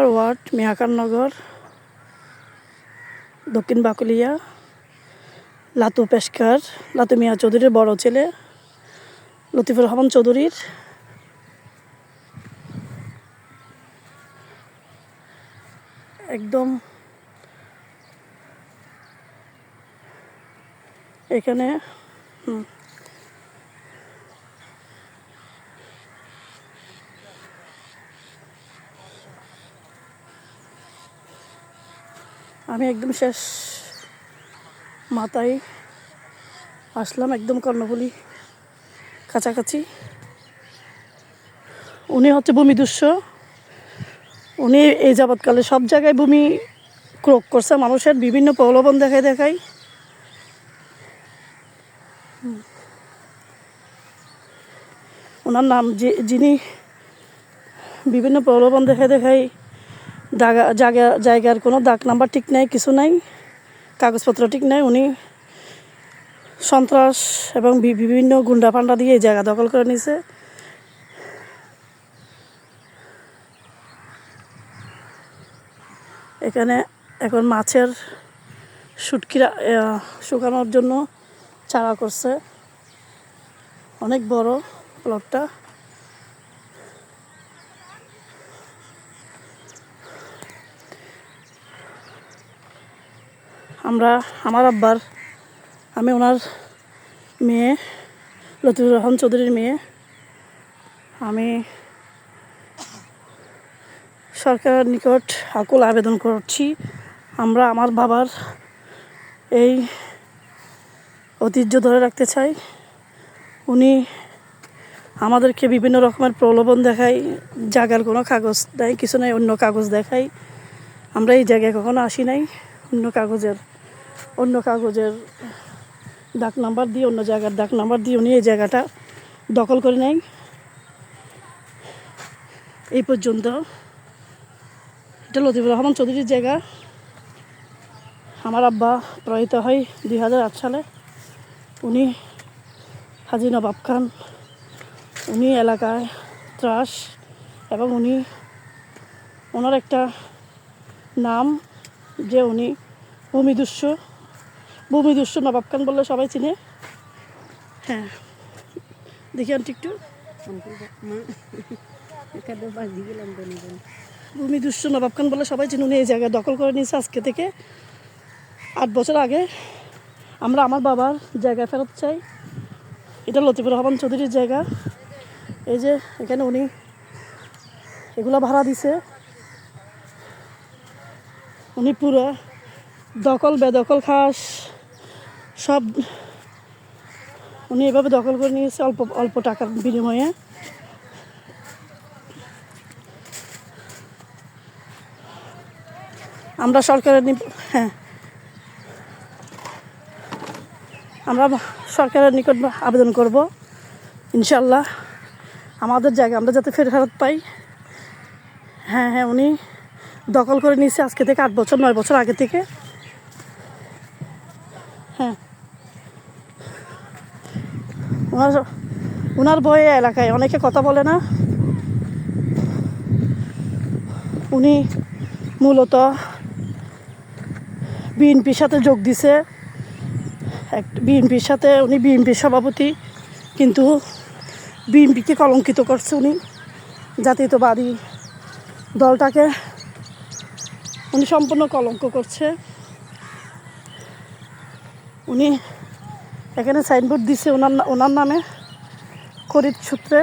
নম্বর word মিয়াকারনগর, দক্ষিণ বাকুলিয়া, লাতু পেশকার, লাতু মিয়া চৌধুরীর বড় ছেলে লতিফুর রহমান চৌধুরীর একদম এখানে আমি একদম শেষ মাথায় আসলাম, একদম কর্ণফুলী কাছাকাছি। উনি হচ্ছে ভূমিদস্যু। উনি এই যাবৎকালে সব জায়গায় ভূমি ক্রোক করছে, মানুষের বিভিন্ন প্রলোভন দেখায়। ওনার নাম যিনি বিভিন্ন প্রলোভন দেখায় জায়গার কোনো দাগ নাম্বার ঠিক নাই, কিছু নাই, কাগজপত্র ঠিক নাই। উনি সন্ত্রাস এবং বিভিন্ন গুন্ডা ফান্ডা দিয়ে এই জায়গা দখল করে নিয়েছে। এখানে এখন মাছের শুটকিরা শুকানোর জন্য চারা করছে, অনেক বড় প্লটটা। আমার আব্বার, আমি ওনার মেয়ে, লতিফুর রহমান চৌধুরীর মেয়ে। আমি সরকারের নিকট আকুল আবেদন করছি, আমরা আমার বাবার এই ঐতিহ্য ধরে রাখতে চাই। উনি আমাদেরকে বিভিন্ন রকমের প্রলোভন দেখায়, জায়গার কোনো কাগজ নাই, কিছু নাই, অন্য কাগজ দেখায়। আমরা এই জায়গায় কখনো আসি নাই। অন্য কাগজের ডাক নাম্বার দিয়ে, অন্য জায়গার ডাক নাম্বার দিয়ে উনি এই জায়গাটা দখল করে নেয়। এই পর্যন্ত এটা লতিফুর রহমান চৌধুরীর জায়গা। আমার আব্বা প্রয়াত হয় 2008 সালে। উনি হাজী নবাব খান, উনি এলাকায় ত্রাস, এবং ওনার একটা নাম যে উনি ভূমিদস্যু নবাব খান বললে সবাই চিনে। হ্যাঁ, দেখি আন্টি একটু। ভূমিদস্যু নবাব খান বলে সবাই চিনে। উনি এই জায়গায় দখল করে নিয়েছে আজকে থেকে 8 বছর আগে। আমরা আমার বাবার জায়গায় ফেরত চাই। এটা লতিফুর রহমান চৌধুরীর জায়গা। এই যে এখানে উনি এগুলো ভাড়া দিছে। উনি পুরো দখল বেদখল খাস সব উনি এভাবে দখল করে নিয়েছে অল্প টাকার বিনিময়ে। আমরা সরকারের নিকট আবেদন করব, ইনশাল্লাহ আমাদের জায়গা আমরা যাতে ফেরত পাই। হ্যাঁ, উনি দখল করে নিয়েছে আজকে থেকে 8 বছর 9 বছর আগে থেকে। হ্যাঁ, ওনার ভয়ে এলাকায় অনেকে কথা বলে না। উনি মূলত বিএনপির সাথে যোগ দিছে। বিএনপির সাথে উনি বিএনপির সভাপতি, কিন্তু বিএনপিকে কলঙ্কিত করছে। উনি জাতীয়তাবাদী দলটাকে উনি সম্পূর্ণ কলঙ্ক করছে। উনি এখানে সাইনবোর্ড দিছে ওনার নামে খরিদ সূত্রে।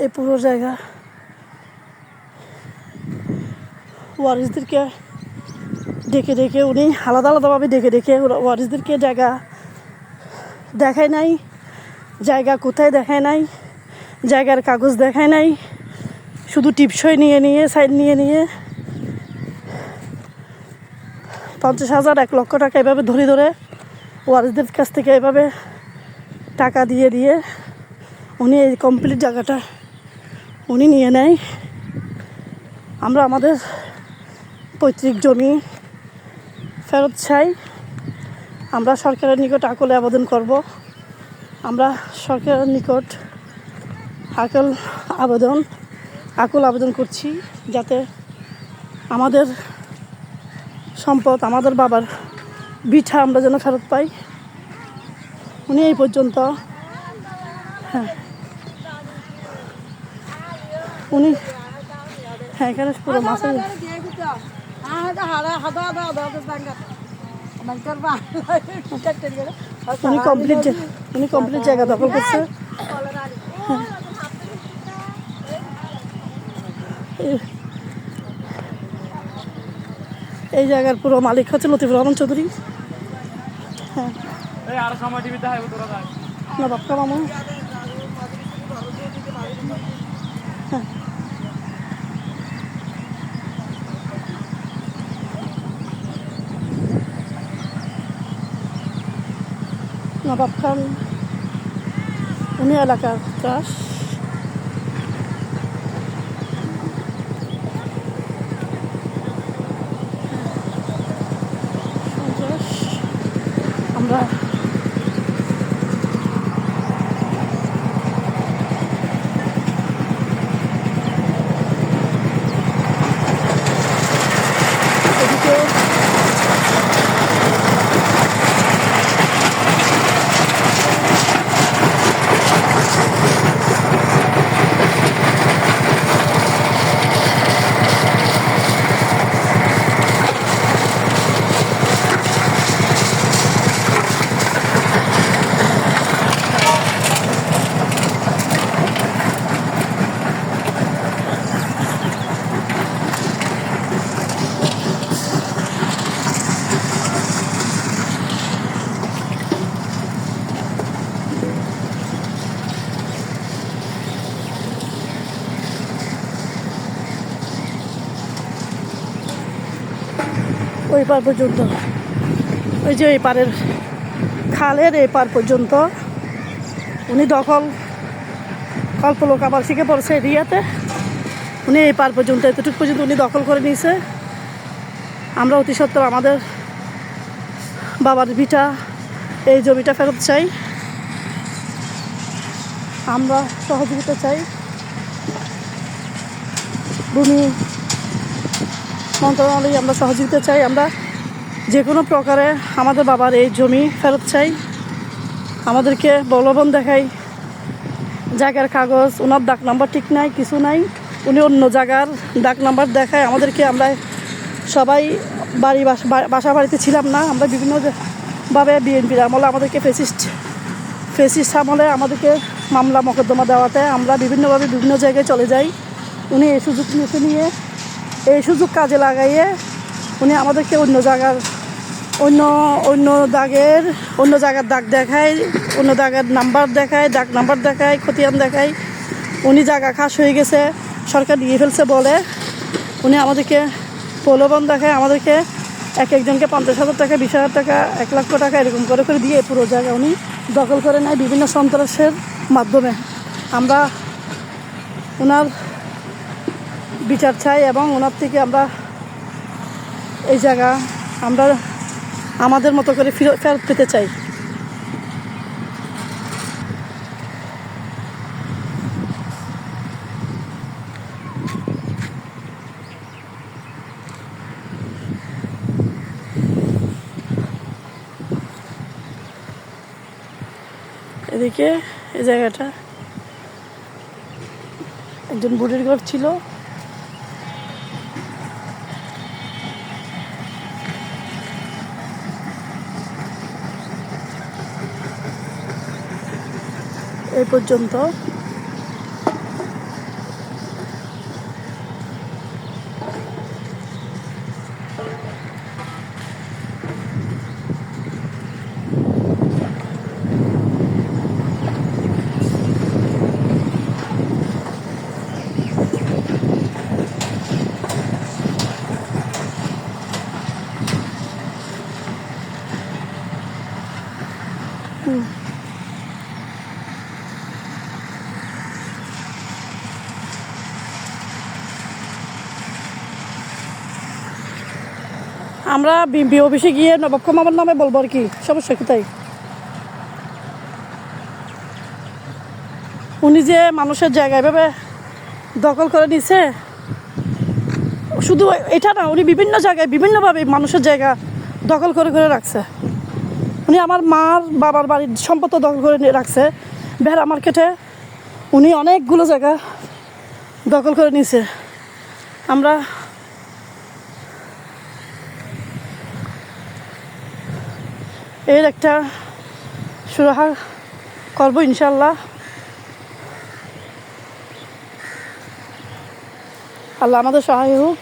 এই পুরো জায়গা ওয়ারিসদেরকে ডেকে উনি আলাদাভাবে ডেকে ওয়ারিসদেরকে জায়গা দেখায় নাই, জায়গা কোথায় দেখায় নাই, জায়গার কাগজ দেখায় নাই, শুধু টিপসই নিয়ে সাইড নিয়ে 50,000 1 লক্ষ টাকা এভাবে ধরে ওয়ারিসদের কাছ থেকে এভাবে টাকা দিয়ে উনি এই কমপ্লিট জায়গাটা উনি নিয়ে নেয়। আমরা আমাদের পৈতৃক জমি ফেরত চাই। আমরা সরকারের নিকট আকুলে আবেদন করব। আমরা সরকারের নিকট আকুল আবেদন করছি যাতে আমাদের সম্পদ, আমাদের বাবার বিঠা আমরা যেন ফেরত পাই। উনি এই পর্যন্ত উনি এখানে পুরো মাসে উনি কমপ্লিট জায়গা দখল করছে। এই জায়গার পুরো মালিক হচ্ছে লতিফুর রহমান চৌধুরী। হ্যাঁ, না বাপকা মামু। হ্যাঁ, নবাব খান উনি এলাকার ত্রাস। আমরা এদিকে ওই পার পর্যন্ত, ওই যে এই পারের খালের এই পার পর্যন্ত উনি কল্পলোক আবার শিখে পড়ছে এরিয়াতে। উনি এই পার পর্যন্ত, এতটুকু পর্যন্ত উনি দখল করে নিয়েছে। আমরা অতি সত্ত্বর আমাদের বাবার ভিটা, এই জমিটা ফেরত চাই। আমরা সহযোগিতা চাই। ভূমি মন্ত্রণালয়ে আমরা সহযোগিতা চাই। আমরা যে কোনো প্রকারে আমাদের বাবার এই জমি ফেরত চাই। আমাদেরকে প্রলোভন দেখায়, জায়গার কাগজ, ওনার ডাক নাম্বার ঠিক নাই, কিছু নাই, উনি অন্য জায়গার ডাক নাম্বার দেখায় আমাদেরকে। আমরা সবাই বাসা বাড়িতে ছিলাম না, আমরা বিভিন্নভাবে বিএনপির আমলে আমাদেরকে ফেসিস্ট আমলে আমাদেরকে মামলা মোকদ্দমা দেওয়াতে আমরা বিভিন্নভাবে বিভিন্ন জায়গায় চলে যাই। উনি এই সুযোগ নিয়ে এই সুযোগ কাজে লাগাইয়ে উনি আমাদেরকে অন্য জায়গার দাগ দেখায়, অন্য জায়গার নাম্বার দেখায়, ডাক নাম্বার দেখায়, খতিয়ান দেখায়। উনি জায়গা খাস হয়ে গেছে, সরকার নিয়ে ফেলছে বলে উনি আমাদেরকে প্রলোভন দেখায়। আমাদেরকে একজনকে 50,000 টাকা, 20,000 টাকা, 1 লক্ষ টাকা এরকম করে দিয়ে পুরো জায়গা উনি দখল করে নেয় বিভিন্ন সন্ত্রাসের মাধ্যমে। আমরা ওনার বিচার চাই এবং ওনার থেকে আমরা এই জায়গা আমরা আমাদের মতো করে ফেরত পেতে চাই। এদিকে এই জায়গাটা একজন বুড়ির ঘর ছিল। এই পর্যন্ত আমরা বিএমপি অফিসে গিয়ে নবাব মামার নামে বলবো আর কি, সমস্যা কোথায়? উনি যে মানুষের জায়গা এভাবে দখল করে নিছে, শুধু এটা না, উনি বিভিন্ন জায়গায় বিভিন্নভাবে মানুষের জায়গা দখল করে করে রাখছে। উনি আমার মার বাবার বাড়ির সম্পদ দখল করে রাখছে। বেড়া মার্কেটে উনি অনেকগুলো জায়গা দখল করে নিছে। আমরা এর একটা সুরাহা করবো ইনশাল্লাহ। আল্লাহ আমাদের সহায় হোক।